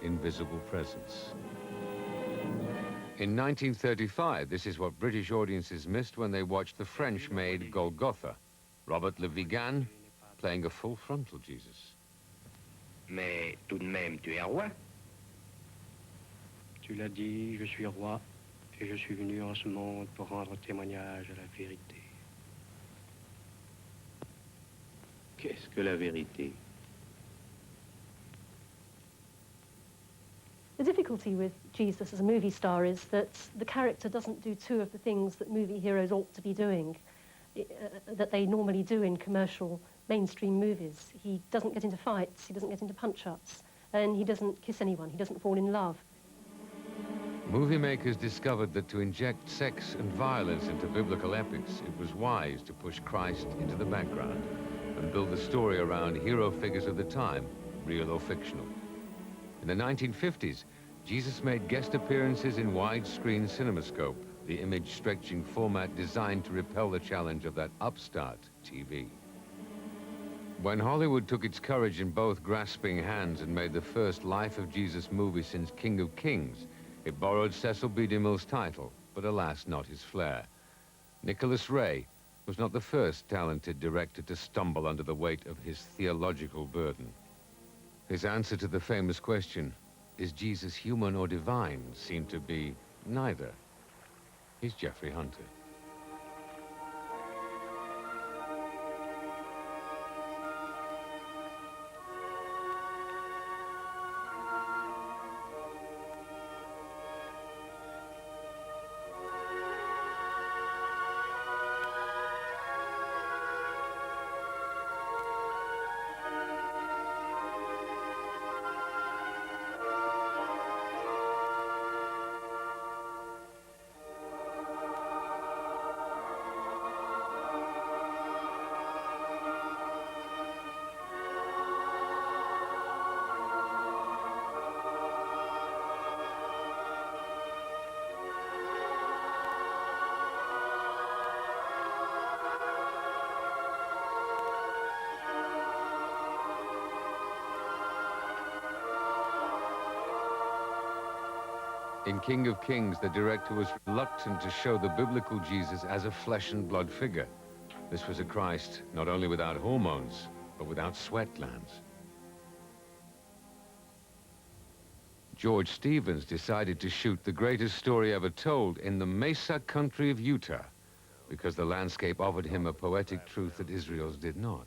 invisible presence. In 1935, this is what British audiences missed when they watched the French-made Golgotha, Robert Le Vigan playing a full-frontal Jesus. Mais tout de même, tu es roi. Tu l'as dit, je suis roi, et je suis venu en ce monde pour rendre témoignage à la vérité. Qu'est-ce que la vérité? The difficulty with Jesus as a movie star is that the character doesn't do two of the things that movie heroes ought to be doing, that they normally do in commercial mainstream movies. He doesn't get into fights, he doesn't get into punch-ups, and he doesn't kiss anyone, he doesn't fall in love. Movie makers discovered that to inject sex and violence into biblical epics, it was wise to push Christ into the background and build the story around hero figures of the time, real or fictional. In the 1950s, Jesus made guest appearances in widescreen CinemaScope, the image-stretching format designed to repel the challenge of that upstart TV. When Hollywood took its courage in both grasping hands and made the first Life of Jesus movie since King of Kings, it borrowed Cecil B. DeMille's title, but alas, not his flair. Nicholas Ray was not the first talented director to stumble under the weight of his theological burden. His answer to the famous question, is Jesus human or divine, seemed to be neither. He's Jeffrey Hunter. In King of Kings, the director was reluctant to show the biblical Jesus as a flesh and blood figure. This was a Christ not only without hormones, but without sweat glands. George Stevens decided to shoot the greatest story ever told in the Mesa country of Utah, because the landscape offered him a poetic truth that Israel's did not.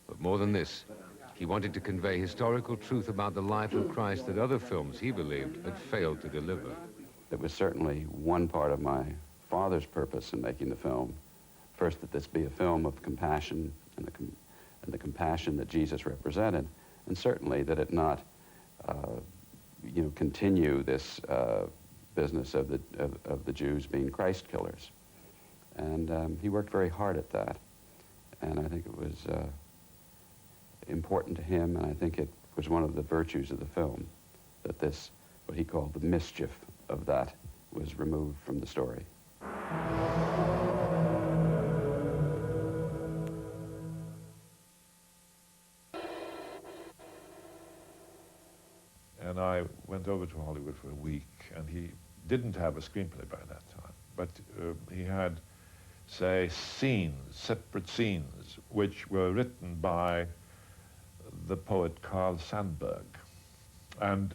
But more than this, he wanted to convey historical truth about the life of Christ that other films, he believed, had failed to deliver. It was certainly one part of my father's purpose in making the film. First, that this be a film of compassion and the compassion that Jesus represented, and certainly that it not, continue this business of the Jews being Christ killers. And he worked very hard at that, and I think it was important to him, and I think it was one of the virtues of the film, that this, what he called the mischief of that, was removed from the story. And I went over to Hollywood for a week, and he didn't have a screenplay by that time, but he had, say, separate scenes, which were written by the poet Carl Sandburg. And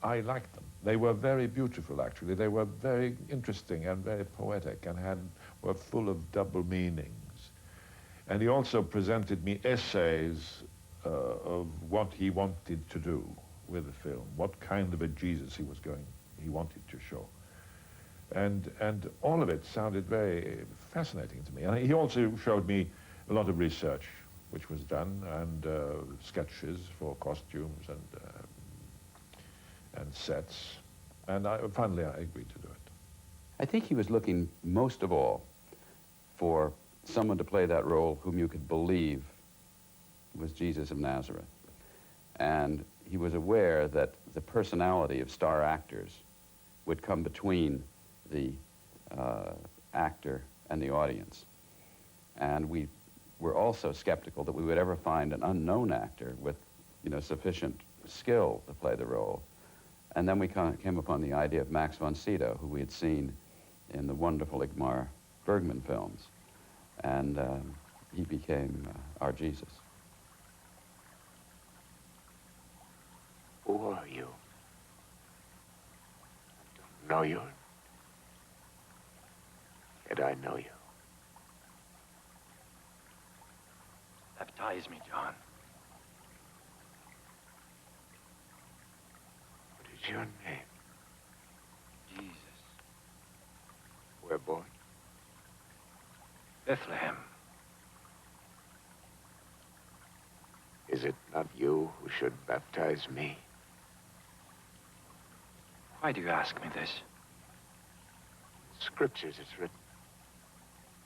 I liked them. They were very beautiful, actually. They were very interesting and very poetic and were full of double meanings. And he also presented me essays of what he wanted to do with the film, what kind of a Jesus he wanted to show. And all of it sounded very fascinating to me. And he also showed me a lot of research which was done, and sketches for costumes and sets. And finally I agreed to do it. I think he was looking most of all for someone to play that role whom you could believe was Jesus of Nazareth. And he was aware that the personality of star actors would come between the actor and the audience. And we were also skeptical that we would ever find an unknown actor with sufficient skill to play the role. And then we kind of came upon the idea of Max von Sydow, who we had seen in the wonderful Ingmar Bergman films. And he became our Jesus. Who are you? I don't know you. Yet I know you. Baptize me, John. What is your name? Jesus. Where born? Bethlehem. Is it not you who should baptize me? Why do you ask me this? In the scriptures it's written,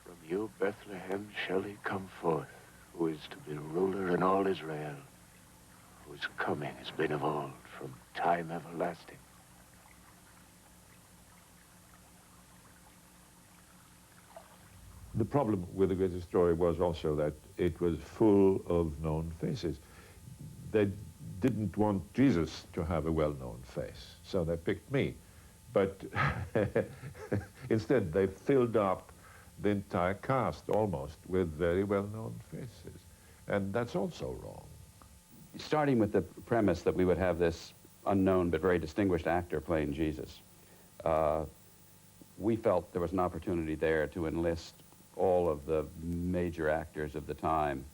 from you, Bethlehem, shall he come forth, who is to be ruler in all Israel, whose coming has been of old, from time everlasting. The problem with the greatest story was also that it was full of known faces. They didn't want Jesus to have a well-known face, so they picked me. But instead, they filled up the entire cast almost with very well-known faces. And that's also wrong. Starting with the premise that we would have this unknown but very distinguished actor playing Jesus, we felt there was an opportunity there to enlist all of the major actors of the time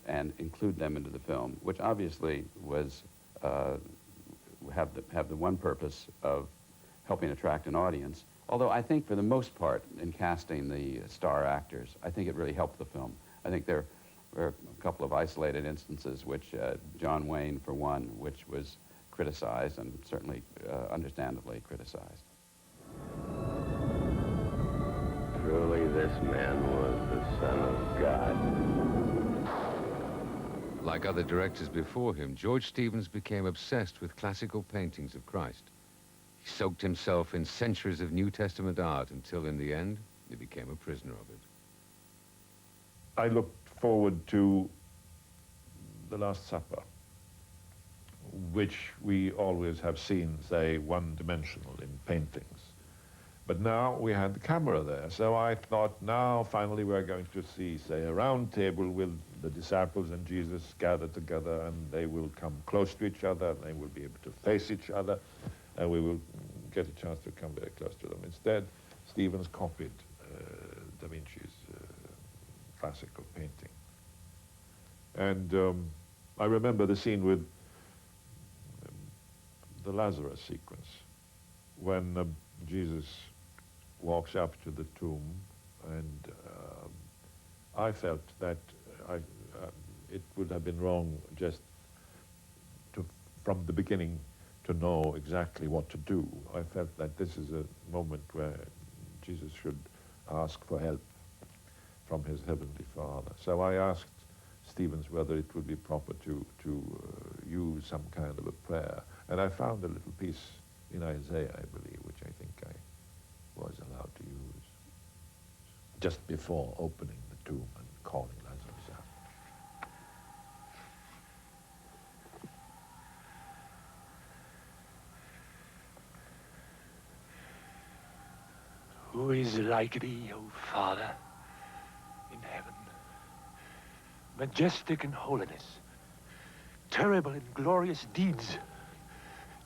and include them into the film, which obviously was have the one purpose of helping attract an audience. Although I think for the most part in casting the star actors, I think it really helped the film. I think there were a couple of isolated instances, which John Wayne, for one, which was criticized and certainly understandably criticized. Truly, this man was the Son of God. Like other directors before him, George Stevens became obsessed with classical paintings of Christ. He soaked himself in centuries of New Testament art until, in the end, he became a prisoner of it. I looked forward to The Last Supper, which we always have seen, say, one-dimensional in paintings. But now we had the camera there, so I thought, now finally we're going to see, say, a round table with the disciples and Jesus gathered together, and they will come close to each other, and they will be able to face each other, and we will get a chance to come very close to them. Instead, Stevens copied Da Vinci's classical painting. And I remember the scene with the Lazarus sequence, when Jesus walks up to the tomb, and I felt that it would have been wrong just to, from the beginning, to know exactly what to do. I felt that this is a moment where Jesus should ask for help from his heavenly Father. So I asked Stevens whether it would be proper to use some kind of a prayer. And I found a little piece in Isaiah, I believe, which I think I was allowed to use just before opening the tomb and calling Lazarus out. Who is like thee, O Father, in heaven, majestic in holiness, terrible in glorious deeds,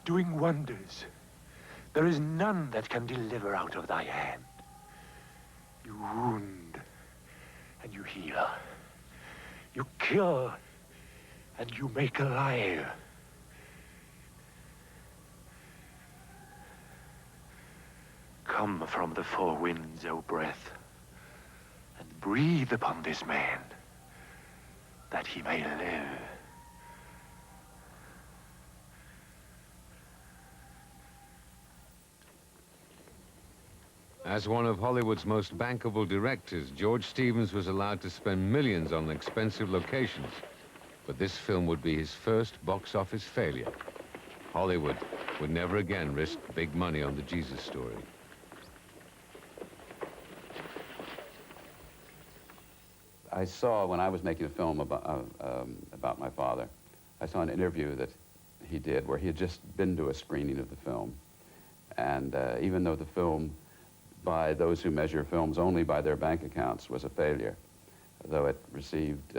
doing wonders. There is none that can deliver out of thy hand. You wound and you heal. You kill and you make alive. Come from the four winds, O breath, and breathe upon this man, that he may live. As one of Hollywood's most bankable directors, George Stevens was allowed to spend millions on expensive locations. But this film would be his first box office failure. Hollywood would never again risk big money on the Jesus story. I saw, when I was making a film about my father, I saw an interview that he did where he had just been to a screening of the film. And even though the film, by those who measure films only by their bank accounts, was a failure, though it received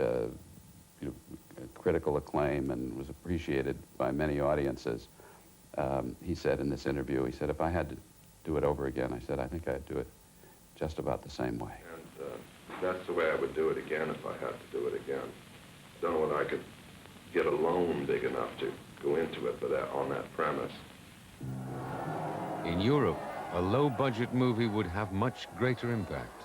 critical acclaim and was appreciated by many audiences, he said in this interview, he said, if I had to do it over again, I said, I think I'd do it just about the same way. And that's the way I would do it again if I had to do it again. Don't know whether I could get a loan big enough to go into it, but on that premise. In Europe, a low-budget movie would have much greater impact.